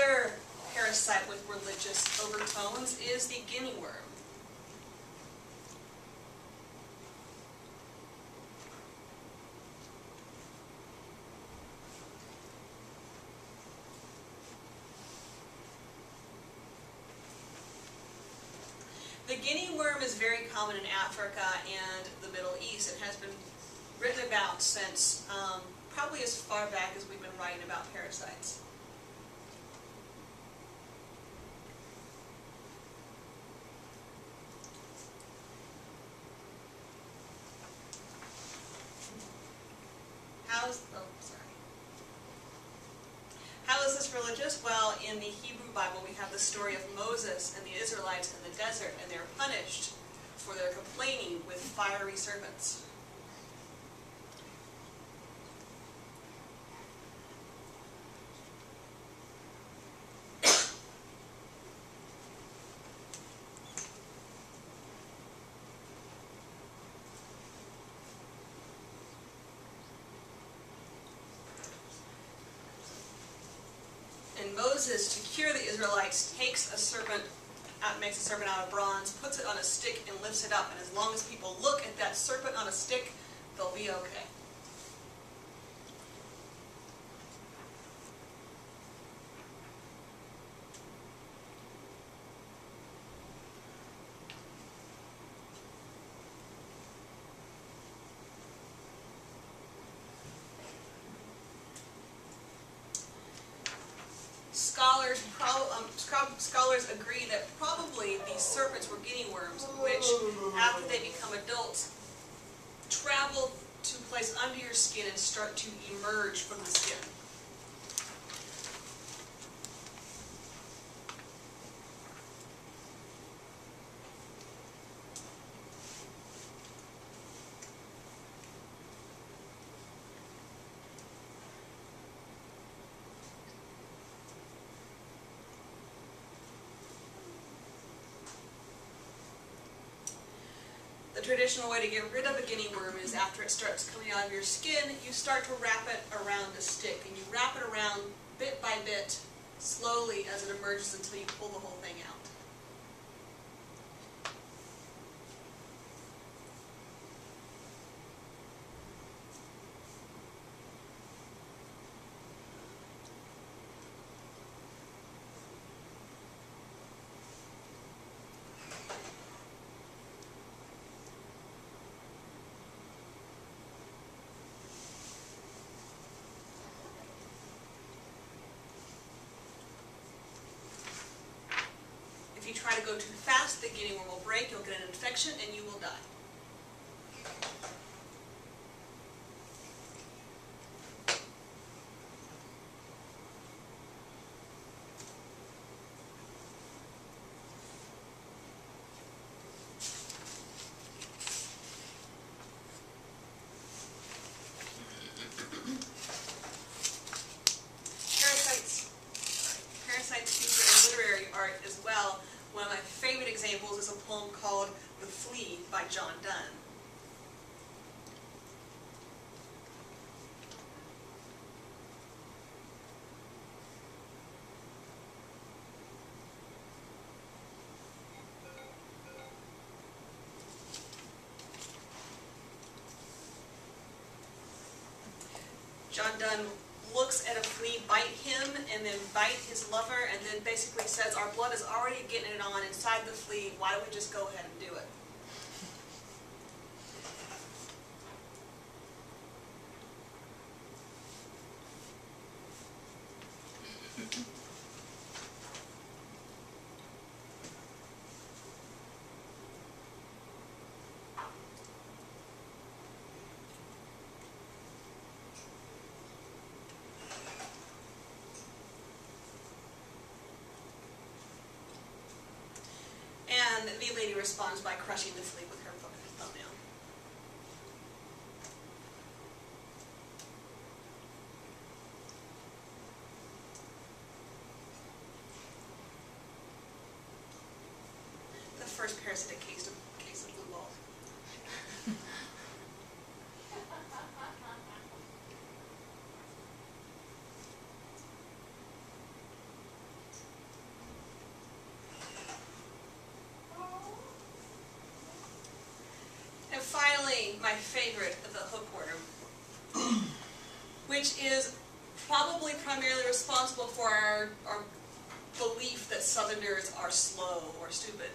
Another parasite with religious overtones is the guinea worm. The guinea worm is very common in Africa and the Middle East. It has been written about since probably as far back as we've been writing about parasites. How is this religious? Well, in the Hebrew Bible we have the story of Moses and the Israelites in the desert, and they're punished for their complaining with fiery serpents. And Moses, to cure the Israelites, takes a serpent, makes a serpent out of bronze, puts it on a stick, and lifts it up. And as long as people look at that serpent on a stick, they'll be okay. Scholars agree that probably these serpents were guinea worms, which, after they become adults, travel to a place under your skin and start to emerge from the skin. The traditional way to get rid of a guinea worm is after it starts coming out of your skin, you start to wrap it around a stick. And you wrap it around bit by bit, slowly as it emerges until you pull the whole thing out. If you try to go too fast, the guinea worm will break, you'll get an infection, and you will die. Parasites feature in literary art as well. One of my favorite examples is a poem called The Flea by John Donne. John Donne looks at a flea bite him and then bite his lover, and then basically says, our blood is already getting it on inside the flea, why don't we just go ahead and do it? And the lady responds by crushing the flea with her thumbnail. The first parasitic case of blue ball. finally, my favorite, the hookworm, which is probably primarily responsible for our belief that Southerners are slow or stupid.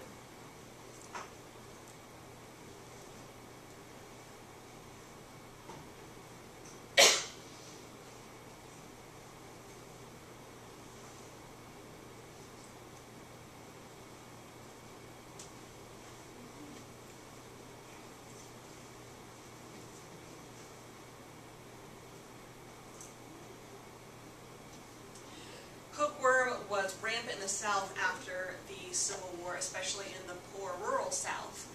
Hookworm was rampant in the South after the Civil War, especially in the poor rural South.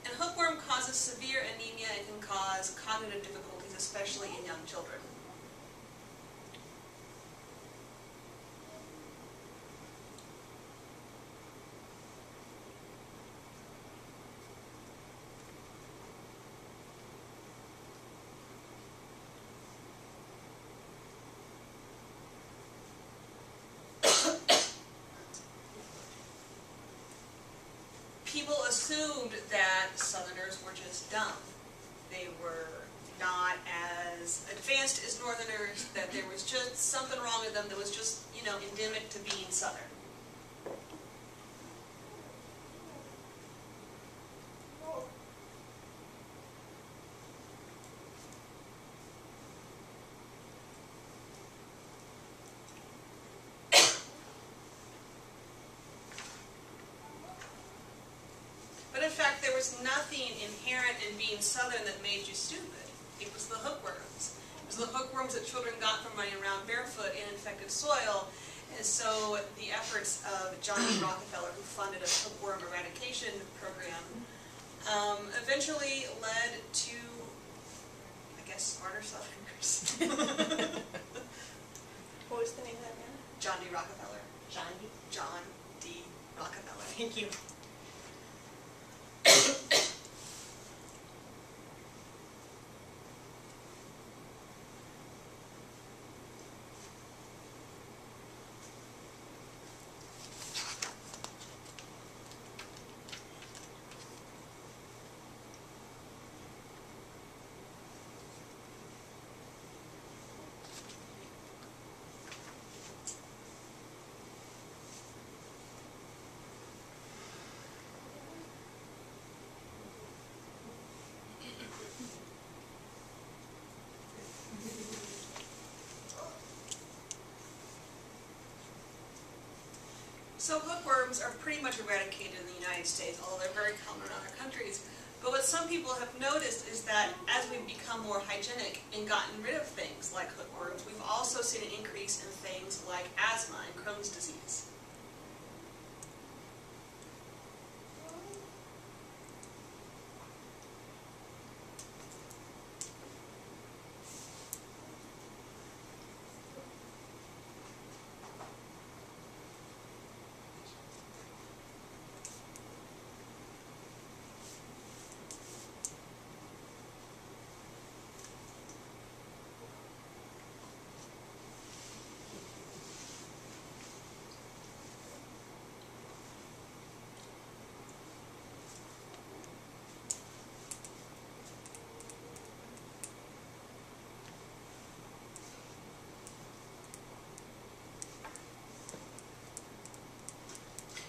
And hookworm causes severe anemia and can cause cognitive difficulties, especially in young children. People assumed that Southerners were just dumb. They were not as advanced as Northerners, that there was just something wrong with them that was just, you know, endemic to being Southern. But in fact, there was nothing inherent in being Southern that made you stupid. It was the hookworms. It was the hookworms that children got from running around barefoot in infected soil. And so the efforts of John D. Rockefeller, who funded a hookworm eradication program, eventually led to, I guess, smarter Southerners. What was the name of that man? John D. Rockefeller. John D. John D. Rockefeller. Thank you. So hookworms are pretty much eradicated in the United States, although they're very common in other countries. But what some people have noticed is that as we've become more hygienic and gotten rid of things like hookworms, we've also seen an increase in things like asthma and Crohn's disease.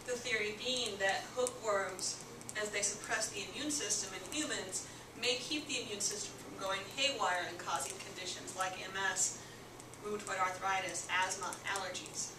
The theory being that hookworms, as they suppress the immune system in humans, may keep the immune system from going haywire and causing conditions like MS, rheumatoid arthritis, asthma, allergies.